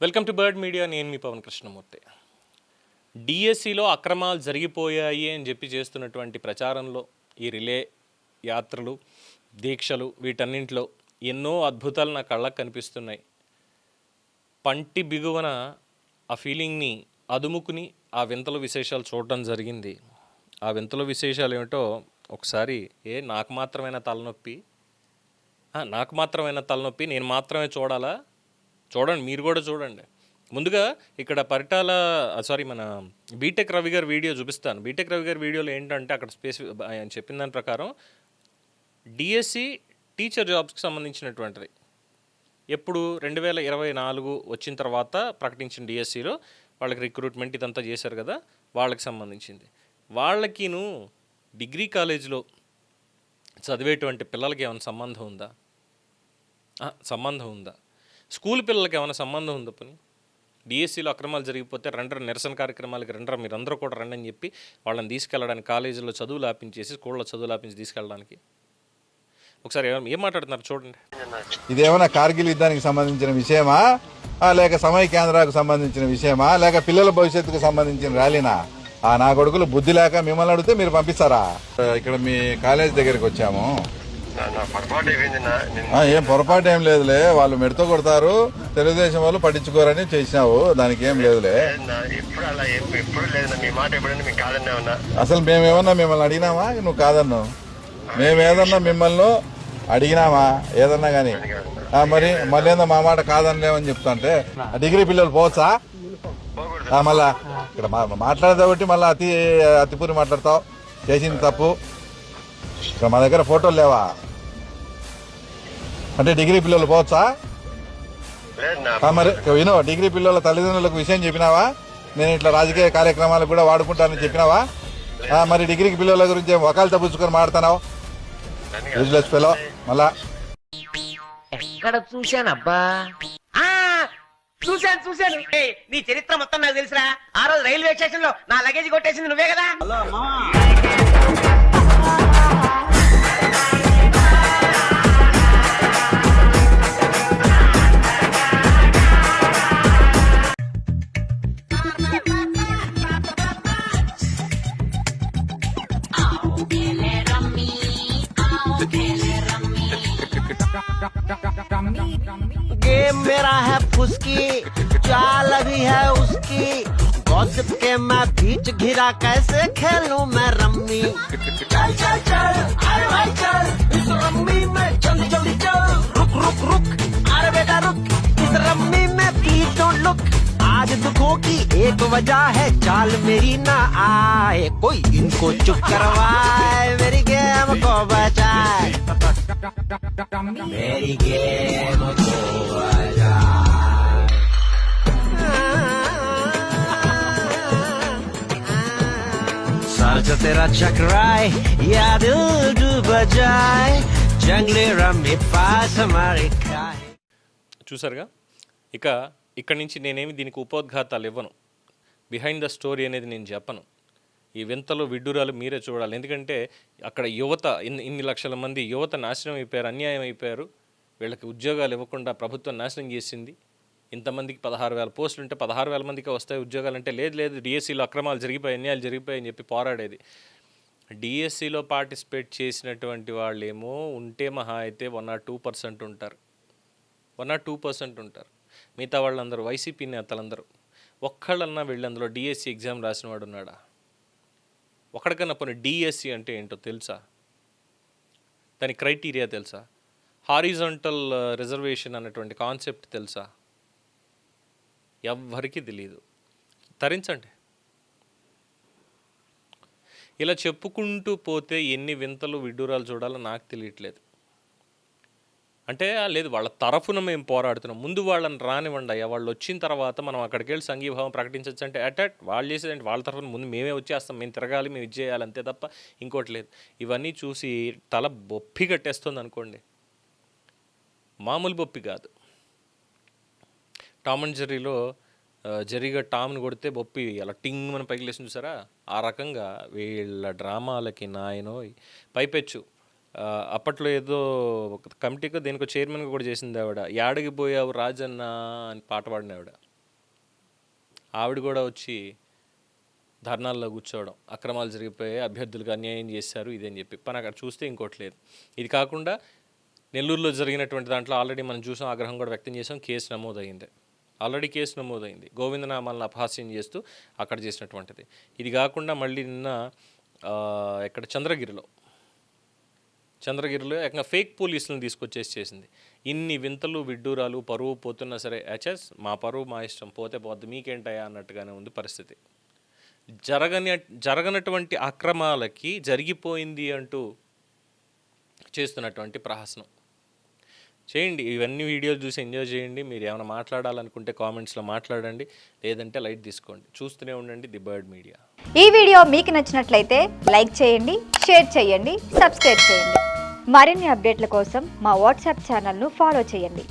Welcome to bird media. నేను మీ పవన్ కృష్ణమూర్తి. డిఎస్సిలో అక్రమాలు జరిగిపోయాయి అని చెప్పి చేస్తున్నటువంటి ప్రచారంలో ఈ రిలే యాత్రలు, దీక్షలు, వీటన్నింటిలో ఎన్నో అద్భుతాలు నా కళ్ళకు కనిపిస్తున్నాయి. పంటి బిగువన ఆ ఫీలింగ్ని అదుముకుని ఆ వింతల విశేషాలు చూడడం జరిగింది. ఆ వింతల విశేషాలు ఏమిటో ఒకసారి నాకు మాత్రమైన తలనొప్పి నేను మాత్రమే చూడాలా? చూడండి, మీరు కూడా చూడండి. ముందుగా ఇక్కడ మన బీటెక్ రవి గారి వీడియో చూపిస్తాను. బీటెక్ రవి గారి వీడియోలో ఏంటంటే అక్కడ ఆయన చెప్పిన దాని ప్రకారం డిఎస్సి టీచర్ జాబ్స్కి సంబంధించినటువంటిది ఎప్పుడు 2024 వచ్చిన తర్వాత ప్రకటించిన డిఎస్సిలో వాళ్ళకి రిక్రూట్మెంట్ ఇదంతా చేశారు కదా, వాళ్ళకి సంబంధించింది. వాళ్ళకిను డిగ్రీ కాలేజీలో చదివేటువంటి పిల్లలకి ఏమైనా సంబంధం ఉందా? స్కూల్ పిల్లలకి ఏమైనా సంబంధం ఉందా? పని డిఎస్సిలో అక్రమాలు జరిగిపోతే రండి, నిరసన కార్యక్రమాలకి రండి, మీరందరూ కూడా రండి అని చెప్పి వాళ్ళని తీసుకెళ్ళడానికి, కాలేజీలో చదువులు ఆపించేసి స్కూల్లో చదువులు ఆపించి తీసుకెళ్ళడానికి ఒకసారి ఏం మాట్లాడుతున్నారు చూడండి. ఇదేమైనా కార్గిల్ యుద్ధానికి సంబంధించిన విషయమా, లేక సమయ కేంద్రాలకు సంబంధించిన విషయమా, లేక పిల్లల భవిష్యత్తుకు సంబంధించిన ర్యాలీనా? నా కొడుకులు బుద్ధి లేక మిమ్మల్ని అడిగితే మీరు పంపిస్తారా? ఇక్కడ మీ కాలేజ్ దగ్గరికి వచ్చాము. ఏం పొరపాటు ఏం లేదులే, వాళ్ళు మెడతో కొడతారు, తెలుగుదేశం వాళ్ళు పట్టించుకోరని చేసినావు, దానికి ఏం లేదులే. అసలు మేమేమన్నా మిమ్మల్ని అడిగినామా? నువ్వు కాదన్నావు. మేమేదన్నా మిమ్మల్ని అడిగినామా ఏదన్నా గానీ? మరి మళ్ళీ మా మాట కాదనిలేమని చెప్తా. డిగ్రీ పిల్లలు పోవచ్చా? మళ్ళా ఇక్కడ మాట్లాడేది ఒకటి, మళ్ళీ అతిపూరి మాట్లాడతావు, చేసింది తప్పు. ఇక్కడ మా దగ్గర ఫోటోలు లేవా? అంటే డిగ్రీ పిల్లలు పోవచ్చా? మరి వినో, డిగ్రీ పిల్లల తల్లిదండ్రులకు విషయం చెప్పినావా? నేను ఇట్లా రాజకీయ కార్యక్రమాలకు కూడా వాడుకుంటానని చెప్పినావా? మరి డిగ్రీ పిల్లల గురించి వకాలు తప్పించుకొని మాడుతున్నావు? Useless fellow. మళ్ళా ఎక్కడ చూశానబ్బా? చూశాను. నీ చరిత్ర మొత్తం నాకు తెలుసురా. ఆ రోజు రైల్వే స్టేషన్ లో నా లగేజ్ కొట్టేసింది నువ్వే కదా. गेम मेरा है फुसकी, चाल भी है उसकी, गॉसिप के मैं बीच घिरा, कैसे खेलूं मैं रम्मी? चल चल चल अरे भाई चल, इस रम्मी में जल्दी जल्दी चल, रुक अरे बेटा रुक, इस रम्मी में प्लीज डोंट लुक। आज दुखों की एक वजह है, चाल मेरी ना आए, कोई इनको चुप करवाए, मेरी गेम को बचाए, मेरी गेम को बचाए। सर जो तेरा चकराए या दिल डूब जाए, जंगली रम्मी पास हमारे खाए. చూసారుగా. ఇక్కడి నుంచి నేనేమి దీనికి ఉపోద్ఘాతాలు ఇవ్వను, బిహైండ్ ద స్టోరీ అనేది నేను చెప్పను. ఈ వింతలు విడ్డూరాలు మీరే చూడాలి. ఎందుకంటే అక్కడ యువత, ఇన్ని లక్షల మంది యువత నాశనం అయిపోయారు, అన్యాయం అయిపోయారు. వీళ్ళకి ఉద్యోగాలు ఇవ్వకుండా ప్రభుత్వం నాశనం చేసింది. ఇంతమందికి 16,000 పోస్టులు ఉంటే 16,000 మందికి వస్తాయి ఉద్యోగాలు అంటే, లేదు డిఎస్సిలో అక్రమాలు జరిగిపోయి, అన్యాయాలు జరిగిపోయాయని చెప్పి పోరాడేది. డిఎస్సిలో పార్టిసిపేట్ చేసినటువంటి వాళ్ళేమో ఉంటే మహా అయితే 1 or 2% ఉంటారు. 1 or 2% ఉంటారు. మిగతా వాళ్ళందరూ వైసీపీ నేతలందరూ. ఒక్కళ్ళన్నా వెళ్ళి అందులో డిఎస్సి ఎగ్జామ్ రాసిన వాడు ఉన్నాడా? ఒక్కడికన్నా పోనీ డిఎస్సి అంటే ఏంటో తెలుసా? దాని క్రైటీరియా తెలుసా? హారిజాంటల్ రిజర్వేషన్ అన్నటువంటి కాన్సెప్ట్ తెలుసా? ఎవ్వరికీ తెలియదు. తరించండి. ఇలా చెప్పుకుంటూ పోతే ఎన్ని వింతలు విడ్డూరాలు చూడాలో నాకు తెలియట్లేదు. అంటే లేదు, వాళ్ళ తరఫున మేము పోరాడుతున్నాం, ముందు వాళ్ళని రానివ్వండి అయ్యా, వాళ్ళు వచ్చిన తర్వాత మనం అక్కడికి వెళ్ళి సంఘీభావం ప్రకటించవచ్చు అంటే వాళ్ళు చేసేదంటే వాళ్ళ తరఫున ముందు మేమే వచ్చేస్తాం, మేము తిరగాలి, మేము ఇది చేయాలి, అంతే తప్ప ఇంకోటి లేదు. ఇవన్నీ చూసి తల బొప్పి కట్టేస్తుంది అనుకోండి. మామూలు బొప్పి కాదు. టామ్ అండ్ జెర్రీలో జెర్రీగా టామ్ని కొడితే బొప్పి అలా టింగ్ మన పైకి లేసి చూసారా? ఆ రకంగా వీళ్ళ డ్రామాలకి నాయనోయ్. పైపెచ్చు అప్పట్లో ఏదో ఒక కమిటీకో దేనికో చైర్మన్గా కూడా చేసింది ఆవిడ. యాడికి పోయావు రాజన్న అని పాట పాడిన ఆవిడ. ఆవిడ కూడా వచ్చి ధర్నాల్లో కూర్చోవడం, అక్రమాలు జరిగిపోయాయి, అభ్యర్థులకు అన్యాయం చేశారు ఇదని చెప్పి. పని అక్కడ చూస్తే ఇంకోటి లేదు. ఇది కాకుండా నెల్లూరులో జరిగినటువంటి దాంట్లో ఆల్రెడీ మనం చూసాం, ఆగ్రహం కూడా వ్యక్తం చేసాం, కేసు నమోదైంది. ఆల్రెడీ కేసు నమోదైంది గోవిందనామాలను అపహాస్యం చేస్తూ అక్కడ చేసినటువంటిది. ఇది కాకుండా మళ్ళీ నిన్న ఇక్కడ చంద్రగిరిలో ఏకంగా ఫేక్ పోలీసులను తీసుకొచ్చేసి చేసింది. ఇన్ని వింతలు విడ్డూరాలు, పరువు పోతున్నా సరే మా పరువు మా ఇష్టం, పోతే పోద్ది మీకేంటయా అన్నట్టుగానే ఉంది పరిస్థితి. జరగనటువంటి అక్రమాలకి జరిగిపోయింది అంటూ చేస్తున్నటువంటి ప్రహసనం చేయండి. ఇవన్నీ వీడియోలు చూసి ఎంజాయ్ చేయండి. మీరు ఏమైనా మాట్లాడాలనుకుంటే కామెంట్స్లో మాట్లాడండి, లేదంటే లైట్ తీసుకోండి. చూస్తూనే ఉండండి ది బర్డ్ మీడియా. ఈ వీడియో మీకు నచ్చినట్లయితే లైక్ చేయండి, షేర్ చేయండి, సబ్స్క్రైబ్ చేయండి. మరిన్ని అప్డేట్ల కోసం మా వాట్సాప్ ఛానల్ను ఫాలో చేయండి.